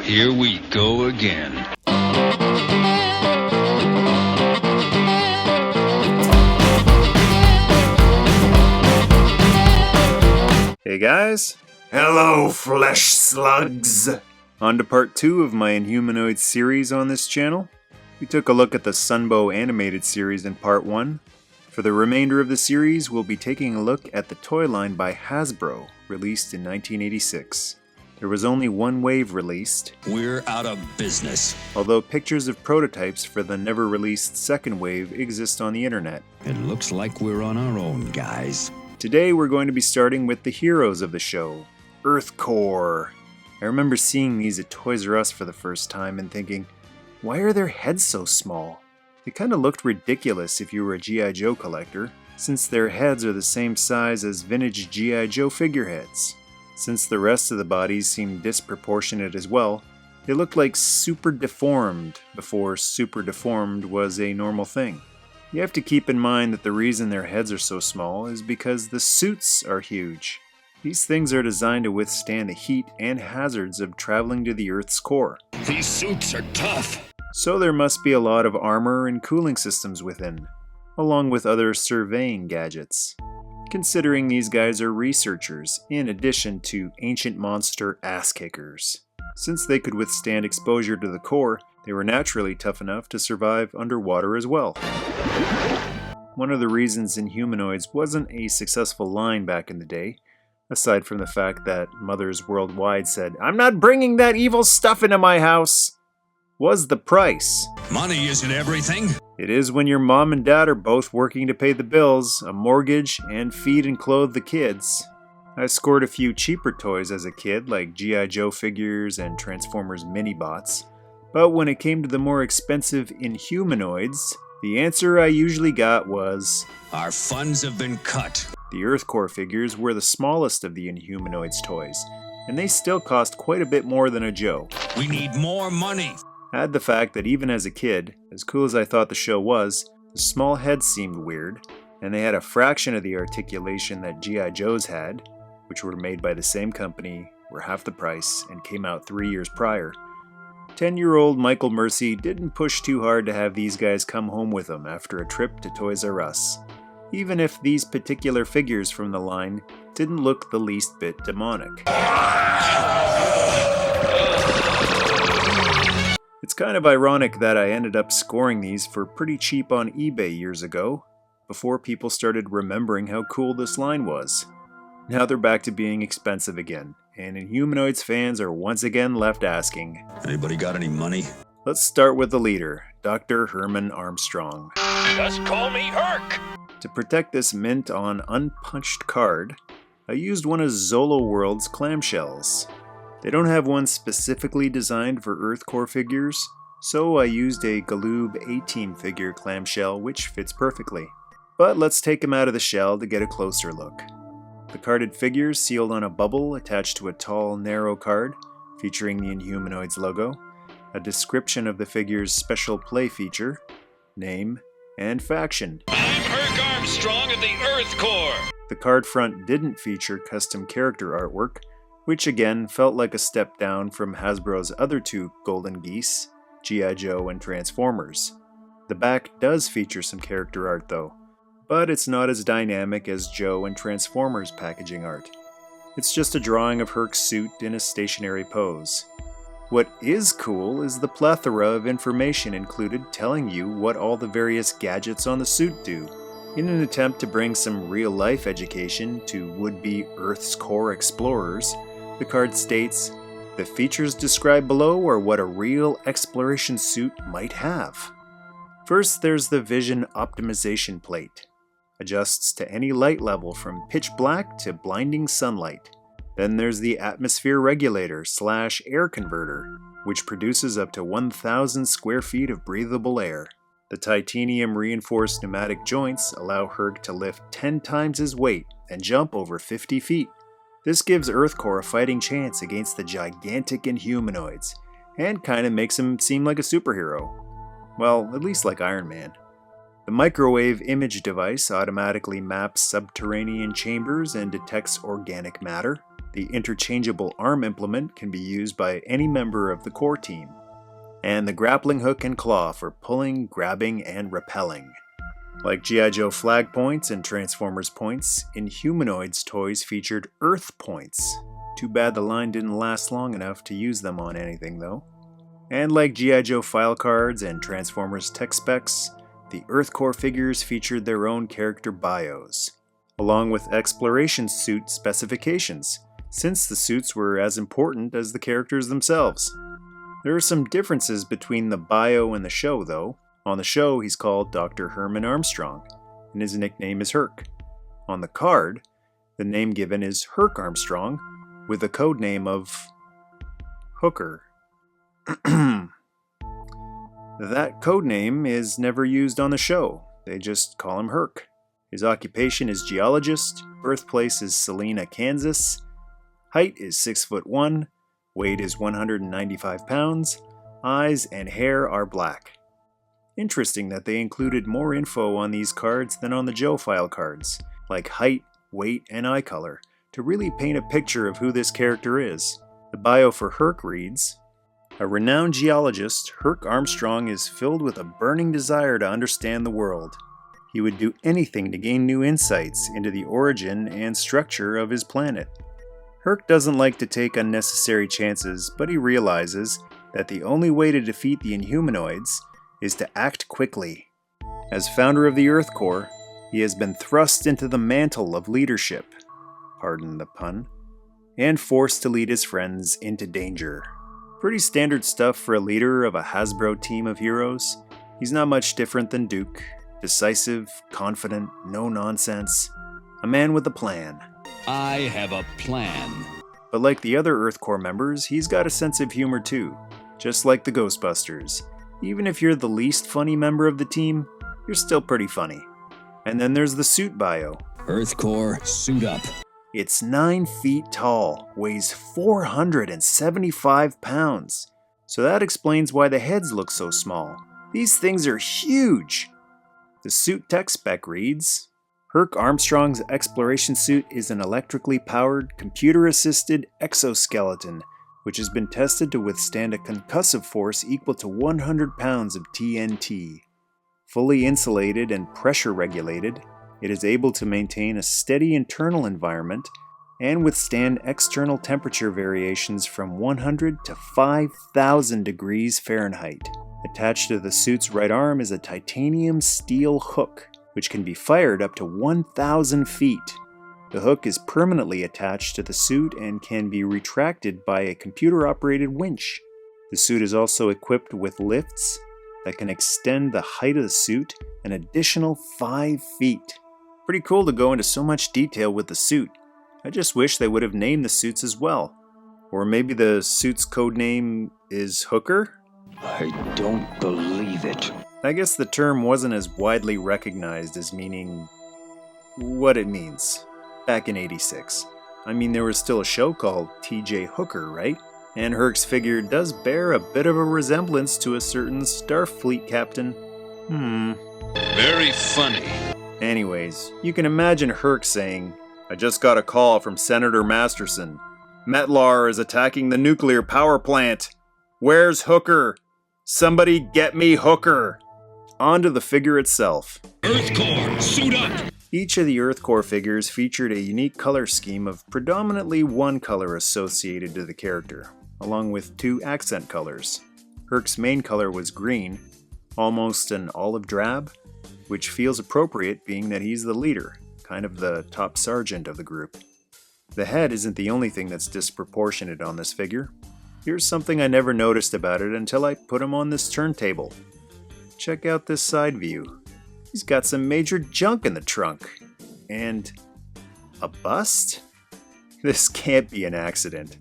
here we go again. Hey guys. Hello, flesh slugs. On to part 2 of my Inhumanoids series on this channel. We took a look at the Sunbow animated series in part 1. For the remainder of the series, we'll be taking a look at the toy line by Hasbro, released in 1986. There was only one wave released. We're out of business. Although pictures of prototypes for the never-released second wave exist on the internet. It looks like we're on our own, guys. Today we're going to be starting with the heroes of the show, EarthCore. I remember seeing these at Toys R Us for the first time and thinking, why are their heads so small? They kinda looked ridiculous if you were a G.I. Joe collector, since their heads are the same size as vintage G.I. Joe figureheads. Since the rest of the bodies seemed disproportionate as well, they looked like super deformed before super deformed was a normal thing. You have to keep in mind that the reason their heads are so small is because the suits are huge. These things are designed to withstand the heat and hazards of traveling to the Earth's core. These suits are tough. So there must be a lot of armor and cooling systems within, along with other surveying gadgets. Considering these guys are researchers, in addition to ancient monster ass-kickers. Since they could withstand exposure to the core, they were naturally tough enough to survive underwater as well. One of the reasons Inhumanoids wasn't a successful line back in the day, aside from the fact that mothers worldwide said, "I'm not bringing that evil stuff into my house," was the price. Money isn't everything. It is when your mom and dad are both working to pay the bills, a mortgage, and feed and clothe the kids. I scored a few cheaper toys as a kid, like G.I. Joe figures and Transformers mini-bots. But when it came to the more expensive Inhumanoids, the answer I usually got was, our funds have been cut. The EarthCore figures were the smallest of the Inhumanoids toys, and they still cost quite a bit more than a Joe. We need more money. Add the fact that even as a kid, as cool as I thought the show was, the small heads seemed weird, and they had a fraction of the articulation that G.I. Joes had, which were made by the same company, were half the price, and came out 3 years prior. 10-year-old Michael Mercy didn't push too hard to have these guys come home with him after a trip to Toys R Us, even if these particular figures from the line didn't look the least bit demonic. It's kind of ironic that I ended up scoring these for pretty cheap on eBay years ago, before people started remembering how cool this line was. Now they're back to being expensive again, and Inhumanoids fans are once again left asking, anybody got any money? Let's start with the leader, Dr. Herman Armstrong. Just call me HERC! To protect this mint on unpunched card, I used one of Zolo World's clamshells. They don't have one specifically designed for EarthCore figures, so I used a Galoob A-Team figure clamshell which fits perfectly. But let's take him out of the shell to get a closer look. The carded figures sealed on a bubble attached to a tall, narrow card, featuring the Inhumanoids logo, a description of the figure's special play feature, name, and faction. I'm HERC Armstrong of the EarthCore! The card front didn't feature custom character artwork, which again felt like a step down from Hasbro's other two golden geese, G.I. Joe and Transformers. The back does feature some character art though, but it's not as dynamic as Joe and Transformers packaging art. It's just a drawing of Herc's suit in a stationary pose. What is cool is the plethora of information included telling you what all the various gadgets on the suit do. In an attempt to bring some real-life education to would-be Earth's core explorers, the card states, the features described below are what a real exploration suit might have. First, there's the vision optimization plate. Adjusts to any light level from pitch black to blinding sunlight. Then there's the atmosphere regulator / air converter, which produces up to 1,000 square feet of breathable air. The titanium reinforced pneumatic joints allow HERC to lift 10 times his weight and jump over 50 feet. This gives EarthCore a fighting chance against the gigantic Inhumanoids, and kinda makes him seem like a superhero. Well, at least like Iron Man. The microwave image device automatically maps subterranean chambers and detects organic matter. The interchangeable arm implement can be used by any member of the core team. And the grappling hook and claw for pulling, grabbing, and repelling. Like G.I. Joe flag points and Transformers points, Inhumanoids toys featured Earth points. Too bad the line didn't last long enough to use them on anything though. And like G.I. Joe file cards and Transformers tech specs, the Earth core figures featured their own character bios, along with exploration suit specifications, since the suits were as important as the characters themselves. There are some differences between the bio and the show though. On the show, he's called Dr. Herman Armstrong, and his nickname is HERC. On the card, the name given is HERC Armstrong, with the code name of Hooker. That code name is never used on the show, they just call him HERC. His occupation is geologist, birthplace is Salina, Kansas, height is 6'1", weight is 195 pounds, eyes and hair are black. Interesting that they included more info on these cards than on the Joe file cards, like height, weight, and eye color, to really paint a picture of who this character is. The bio for HERC reads, "A renowned geologist, HERC Armstrong is filled with a burning desire to understand the world. He would do anything to gain new insights into the origin and structure of his planet. HERC doesn't like to take unnecessary chances, but he realizes that the only way to defeat the Inhumanoids is to act quickly. As founder of the Earth Core, he has been thrust into the mantle of leadership, pardon the pun, and forced to lead his friends into danger." Pretty standard stuff for a leader of a Hasbro team of heroes. He's not much different than Duke. Decisive, confident, no nonsense. A man with a plan. I have a plan. But like the other Earth Core members, he's got a sense of humor too. Just like the Ghostbusters. Even if you're the least funny member of the team, you're still pretty funny. And then there's the suit bio. Earth Core, suit up. It's 9 feet tall, weighs 475 pounds. So that explains why the heads look so small. These things are huge! The suit tech spec reads, HERC Armstrong's exploration suit is an electrically powered, computer-assisted exoskeleton, which has been tested to withstand a concussive force equal to 100 pounds of TNT. Fully insulated and pressure regulated, it is able to maintain a steady internal environment and withstand external temperature variations from 100 to 5,000 degrees Fahrenheit. Attached to the suit's right arm is a titanium steel hook, which can be fired up to 1,000 feet. The hook is permanently attached to the suit and can be retracted by a computer-operated winch. The suit is also equipped with lifts that can extend the height of the suit an additional 5 feet. Pretty cool to go into so much detail with the suit. I just wish they would have named the suits as well. Or maybe the suit's code name is Hooker? I don't believe it. I guess the term wasn't as widely recognized as meaning what it means back in '86. I mean, there was still a show called TJ Hooker, right? And HERC's figure does bear a bit of a resemblance to a certain Starfleet captain. Very funny. Anyways, you can imagine HERC saying, "I just got a call from Senator Masterson. Metlar is attacking the nuclear power plant. Where's Hooker? Somebody get me Hooker!" On to the figure itself. Earth Core, suit up! Each of the Earth Core figures featured a unique color scheme of predominantly one color associated to the character, along with 2 accent colors. HERC's main color was green, almost an olive drab, which feels appropriate being that he's the leader, kind of the top sergeant of the group. The head isn't the only thing that's disproportionate on this figure. Here's something I never noticed about it until I put him on this turntable. Check out this side view. He's got some major junk in the trunk. And a bust? This can't be an accident.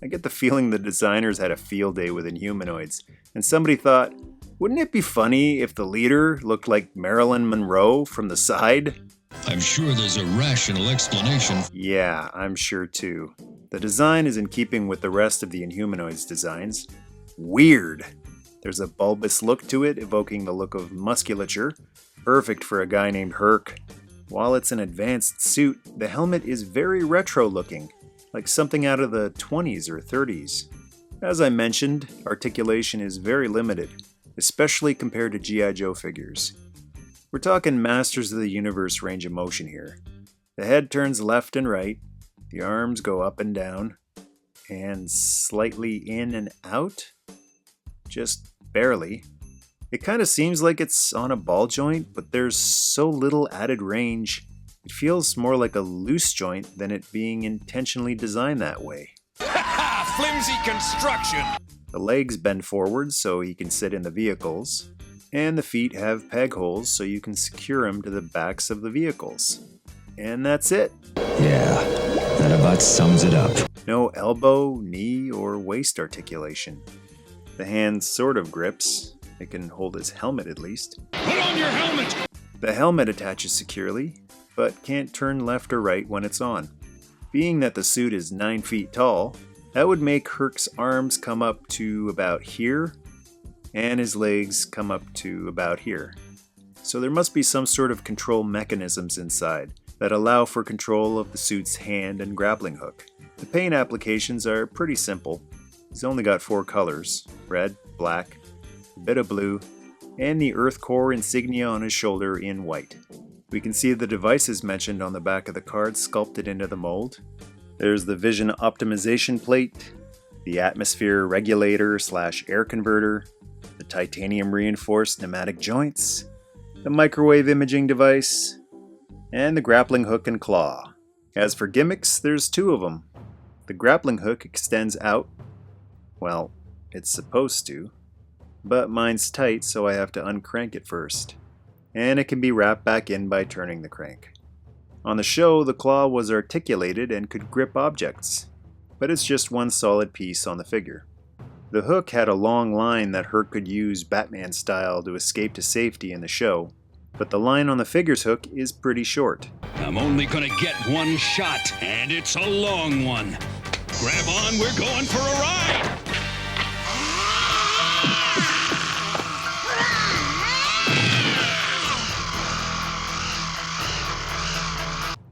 I get the feeling the designers had a field day with Inhumanoids, and somebody thought, wouldn't it be funny if the leader looked like Marilyn Monroe from the side? I'm sure there's a rational explanation. Yeah, I'm sure too. The design is in keeping with the rest of the Inhumanoids designs. Weird! There's a bulbous look to it, evoking the look of musculature, perfect for a guy named HERC. While it's an advanced suit, the helmet is very retro looking, like something out of the 20s or 30s. As I mentioned, articulation is very limited, especially compared to G.I. Joe figures. We're talking Masters of the Universe range of motion here. The head turns left and right, the arms go up and down, and slightly in and out? Just barely. It kind of seems like it's on a ball joint, but there's so little added range, it feels more like a loose joint than it being intentionally designed that way. Ha! Flimsy construction! The legs bend forward so he can sit in the vehicles, and the feet have peg holes so you can secure them to the backs of the vehicles. And that's it. Yeah, that about sums it up. No elbow, knee, or waist articulation. The hand sort of grips. It can hold his helmet at least. Put on your helmet! The helmet attaches securely, but can't turn left or right when it's on. Being that the suit is 9 feet tall, that would make HERC's arms come up to about here, and his legs come up to about here. So there must be some sort of control mechanisms inside that allow for control of the suit's hand and grappling hook. The paint applications are pretty simple. He's only got 4 colors: red, black, a bit of blue, and the Earth Core insignia on his shoulder in white. We can see the devices mentioned on the back of the card sculpted into the mold. There's the vision optimization plate, the atmosphere regulator / air converter, the titanium reinforced pneumatic joints, the microwave imaging device, and the grappling hook and claw. As for gimmicks, there's 2 of them. The grappling hook extends out. Well, it's supposed to, but mine's tight, so I have to uncrank it first. And it can be wrapped back in by turning the crank. On the show, the claw was articulated and could grip objects, but it's just one solid piece on the figure. The hook had a long line that HERC could use Batman style to escape to safety in the show, but the line on the figure's hook is pretty short. I'm only gonna get one shot, and it's a long one. Grab on, we're going for a ride!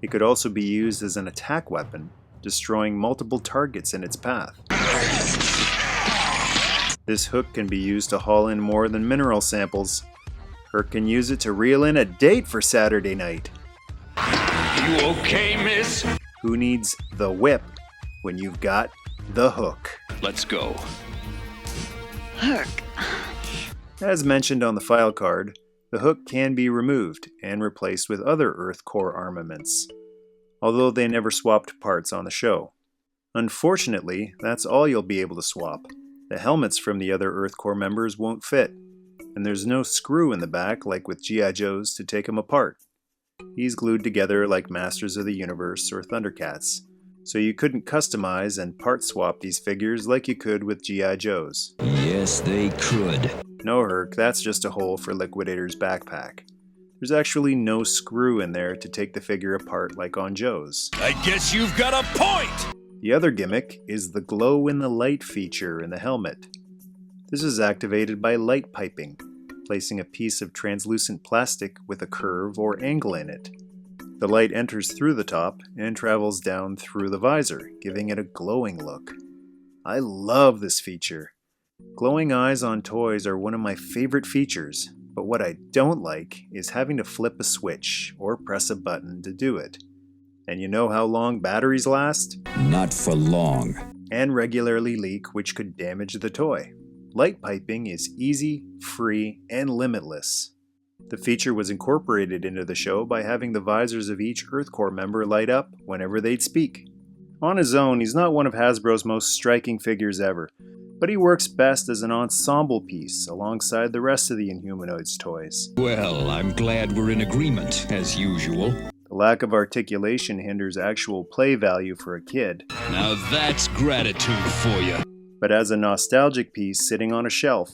It could also be used as an attack weapon, destroying multiple targets in its path. This hook can be used to haul in more than mineral samples. HERC can use it to reel in a date for Saturday night. You okay, miss? Who needs the whip when you've got the hook? Let's go. HERC. As mentioned on the file card, the hook can be removed and replaced with other Earth Core armaments, although they never swapped parts on the show. Unfortunately, that's all you'll be able to swap. The helmets from the other Earth Core members won't fit, and there's no screw in the back like with G.I. Joe's to take them apart. He's glued together like Masters of the Universe or Thundercats, so you couldn't customize and part swap these figures like you could with G.I. Joe's. Yes, they could. No, HERC, that's just a hole for Liquidator's backpack. There's actually no screw in there to take the figure apart like on Joe's. I guess you've got a point! The other gimmick is the glow in the light feature in the helmet. This is activated by light piping, placing a piece of translucent plastic with a curve or angle in it. The light enters through the top and travels down through the visor, giving it a glowing look. I love this feature. Glowing eyes on toys are one of my favorite features, but what I don't like is having to flip a switch or press a button to do it. And you know how long batteries last? Not for long. And regularly leak, which could damage the toy. Light piping is easy, free, and limitless. The feature was incorporated into the show by having the visors of each Earth Core member light up whenever they'd speak. On his own, he's not one of Hasbro's most striking figures ever, but he works best as an ensemble piece alongside the rest of the Inhumanoids toys. Well, I'm glad we're in agreement, as usual. The lack of articulation hinders actual play value for a kid. Now that's gratitude for you. But as a nostalgic piece sitting on a shelf,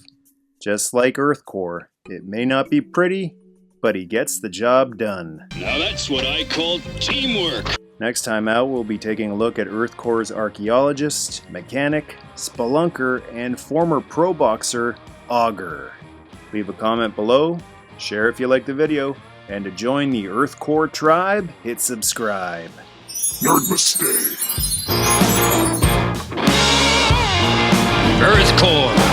just like Earth Core, it may not be pretty, but he gets the job done. Now that's what I call teamwork. Next time out, we'll be taking a look at Earth Core's archaeologist, mechanic, spelunker, and former pro boxer, Augur. Leave a comment below, share if you like the video, and to join the Earth Core tribe, hit subscribe. Nerd mistake. Earth core.